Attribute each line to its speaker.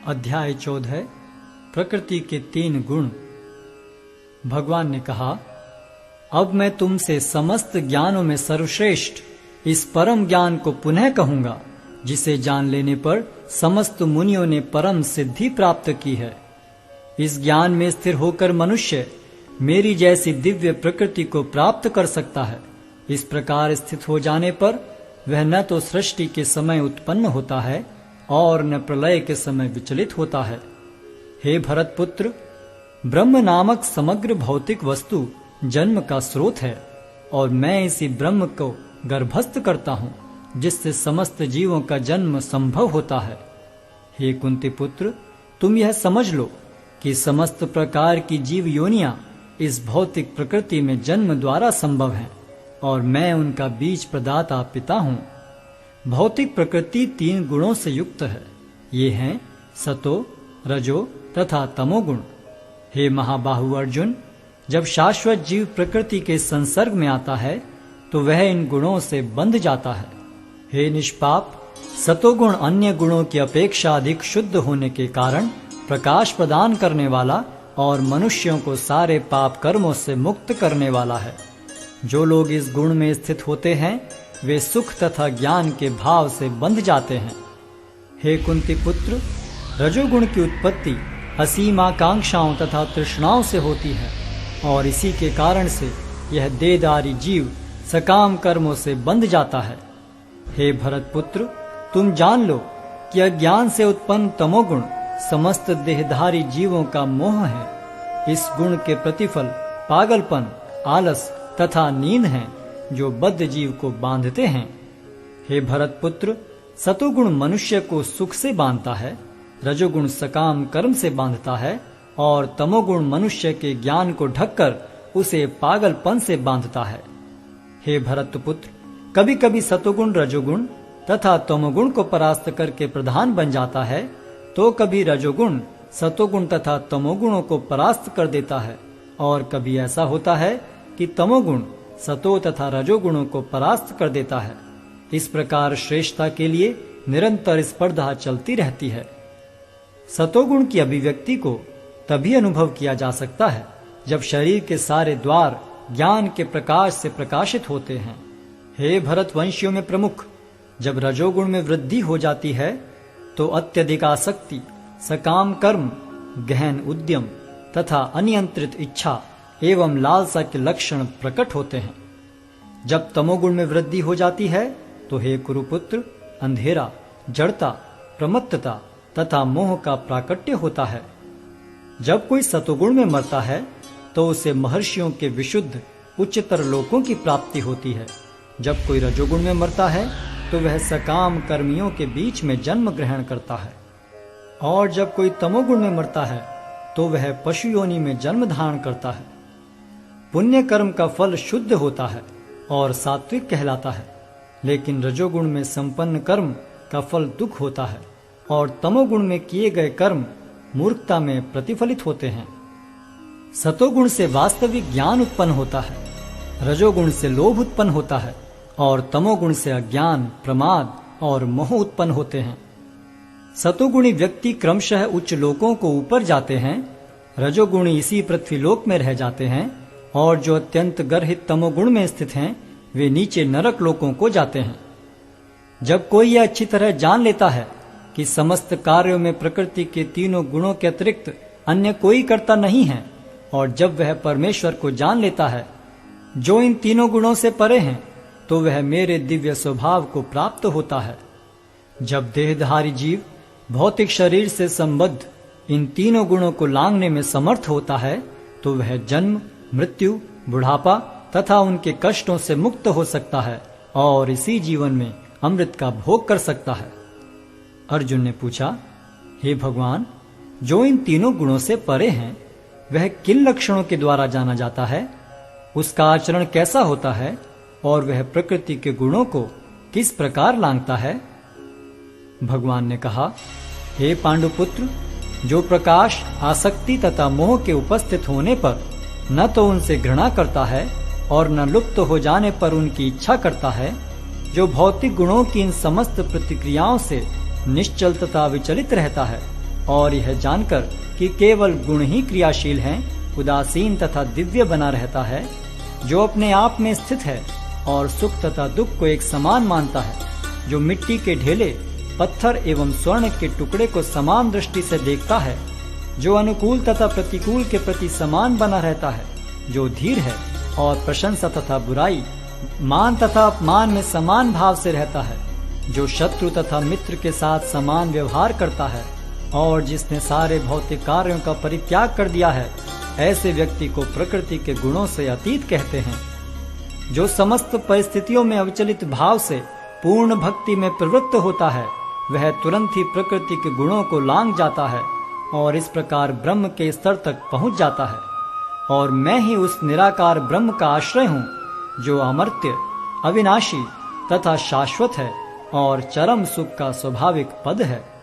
Speaker 1: अध्याय 14 प्रकृति के 3 गुण। भगवान ने कहा, अब मैं तुमसे समस्त ज्ञानों में सर्वश्रेष्ठ इस परम ज्ञान को पुनः कहूंगा, जिसे जान लेने पर समस्त मुनियों ने परम सिद्धि प्राप्त की है। इस ज्ञान में स्थिर होकर मनुष्य मेरी जैसी दिव्य प्रकृति को प्राप्त कर सकता है। इस प्रकार स्थित हो जाने पर वह न तो सृष्टि के समय उत्पन्न होता है और न प्रलय के समय विचलित होता है। हे भरत पुत्र, ब्रह्म नामक समग्र भौतिक वस्तु जन्म का स्रोत है और मैं इसी ब्रह्म को गर्भस्थ करता हूँ, जिससे समस्त जीवों का जन्म संभव होता है। हे कुंती पुत्र, तुम यह समझ लो कि समस्त प्रकार की जीव योनियां इस भौतिक प्रकृति में जन्म द्वारा संभव हैं और मैं उनका बीज प्रदाता पिता हूँ। भौतिक प्रकृति 3 गुणों से युक्त है। ये हैं सतो, रजो तथा तमोगुण। हे महाबाहु अर्जुन, जब शाश्वत जीव प्रकृति के संसर्ग में आता है तो वह इन गुणों से बंध जाता है। हे निष्पाप, सतोगुण अन्य गुणों की अपेक्षा अधिक शुद्ध होने के कारण प्रकाश प्रदान करने वाला और मनुष्यों को सारे पाप कर्मों से मुक्त करने वाला है। जो लोग इस गुण में स्थित होते हैं वे सुख तथा ज्ञान के भाव से बंध जाते हैं। हे कुंती पुत्र, रजोगुण की उत्पत्ति असीम आकांक्षाओं तथा तृष्णाओं से होती है और इसी के कारण से यह देहधारी जीव सकाम कर्मों से बंध जाता है। हे भरत पुत्र, तुम जान लो कि अज्ञान से उत्पन्न तमोगुण समस्त देहधारी जीवों का मोह है। इस गुण के प्रतिफल पागलपन, आलस तथा नींद हैं, जो बद्ध जीव को बांधते हैं। हे भरत पुत्र, सतोगुण मनुष्य को सुख से बांधता है, रजोगुण सकाम कर्म से बांधता है और तमोगुण मनुष्य के ज्ञान को ढककर उसे पागलपन से बांधता है। हे भरत पुत्र, कभी कभी सतोगुण रजोगुण तथा तमोगुण को परास्त करके प्रधान बन जाता है, तो कभी रजोगुण सतोगुण तथा तमोगुणों को परास्त कर देता है और कभी ऐसा होता है कि तमोगुण सतो तथा रजोगुणों को परास्त कर देता है। इस प्रकार श्रेष्ठता के लिए निरंतर स्पर्धा चलती रहती है। सतोगुण की अभिव्यक्ति को तभी अनुभव किया जा सकता है जब शरीर के सारे द्वार ज्ञान के प्रकाश से प्रकाशित होते हैं। हे भरतवंशियों में प्रमुख, जब रजोगुण में वृद्धि हो जाती है तो अत्यधिक आसक्ति, सकाम कर्म, गहन उद्यम तथा अनियंत्रित इच्छा एवं लालसा के लक्षण प्रकट होते हैं। जब तमोगुण में वृद्धि हो जाती है तो हे कुरुपुत्र, अंधेरा, जड़ता, प्रमत्तता तथा मोह का प्राकट्य होता है। जब कोई सतोगुण में मरता है तो उसे महर्षियों के विशुद्ध उच्चतर लोकों की प्राप्ति होती है। जब कोई रजोगुण में मरता है तो वह सकाम कर्मियों के बीच में जन्म ग्रहण करता है और जब कोई तमोगुण में मरता है तो वह पशु योनि में जन्म धारण करता है। पुण्य कर्म का फल शुद्ध होता है और सात्विक कहलाता है, लेकिन रजोगुण में संपन्न कर्म का फल दुख होता है और तमोगुण में किए गए कर्म मूर्खता में प्रतिफलित होते हैं। सतोगुण से वास्तविक ज्ञान उत्पन्न होता है, रजोगुण से लोभ उत्पन्न होता है और तमोगुण से अज्ञान, प्रमाद और मोह उत्पन्न होते हैं। सतोगुणी व्यक्ति क्रमशः उच्च लोकों को ऊपर जाते हैं, रजोगुणी इसी पृथ्वीलोक में रह जाते हैं और जो अत्यंत गर्हित तमोगुण में स्थित हैं वे नीचे नरक लोकों को जाते हैं। जब कोई यह अच्छी तरह जान लेता है कि समस्त कार्यों में प्रकृति के 3 गुणों के अतिरिक्त अन्य कोई कर्ता नहीं है और जब वह परमेश्वर को जान लेता है जो इन 3 गुणों से परे हैं, तो वह मेरे दिव्य स्वभाव को प्राप्त होता है। जब देहधारी जीव भौतिक शरीर से संबद्ध इन 3 गुणों को लांघने में समर्थ होता है तो वह जन्म, मृत्यु, बुढ़ापा तथा उनके कष्टों से मुक्त हो सकता है और इसी जीवन में अमृत का भोग कर सकता है। अर्जुन ने पूछा, हे भगवान, जो इन 3 गुणों से परे हैं वह किन लक्षणों के द्वारा जाना जाता है? उसका आचरण कैसा होता है और वह प्रकृति के गुणों को किस प्रकार लांघता है? भगवान ने कहा, हे पांडुपुत्र, जो प्रकाश, आसक्ति तथा मोह के उपस्थित होने पर न तो उनसे घृणा करता है और न लुप्त हो जाने पर उनकी इच्छा करता है, जो भौतिक गुणों की इन समस्त प्रतिक्रियाओं से निश्चल तथा विचलित रहता है और यह जानकर कि केवल गुण ही क्रियाशील हैं, उदासीन तथा दिव्य बना रहता है, जो अपने आप में स्थित है और सुख तथा दुख को एक समान मानता है, जो मिट्टी के ढेले, पत्थर एवं स्वर्ण के टुकड़े को समान दृष्टि से देखता है, जो अनुकूल तथा प्रतिकूल के प्रति समान बना रहता है, जो धीर है और प्रशंसा तथा बुराई, मान तथा अपमान में समान भाव से रहता है, जो शत्रु तथा मित्र के साथ समान व्यवहार करता है और जिसने सारे भौतिक कार्यों का परित्याग कर दिया है, ऐसे व्यक्ति को प्रकृति के गुणों से अतीत कहते हैं। जो समस्त परिस्थितियों में अविचलित भाव से पूर्ण भक्ति में प्रवृत्त होता है, वह तुरंत ही प्रकृति के गुणों को लांघ जाता है और इस प्रकार ब्रह्म के स्तर तक पहुंच जाता है। और मैं ही उस निराकार ब्रह्म का आश्रय हूँ, जो अमर्त्य, अविनाशी तथा शाश्वत है और चरम सुख का स्वाभाविक पद है।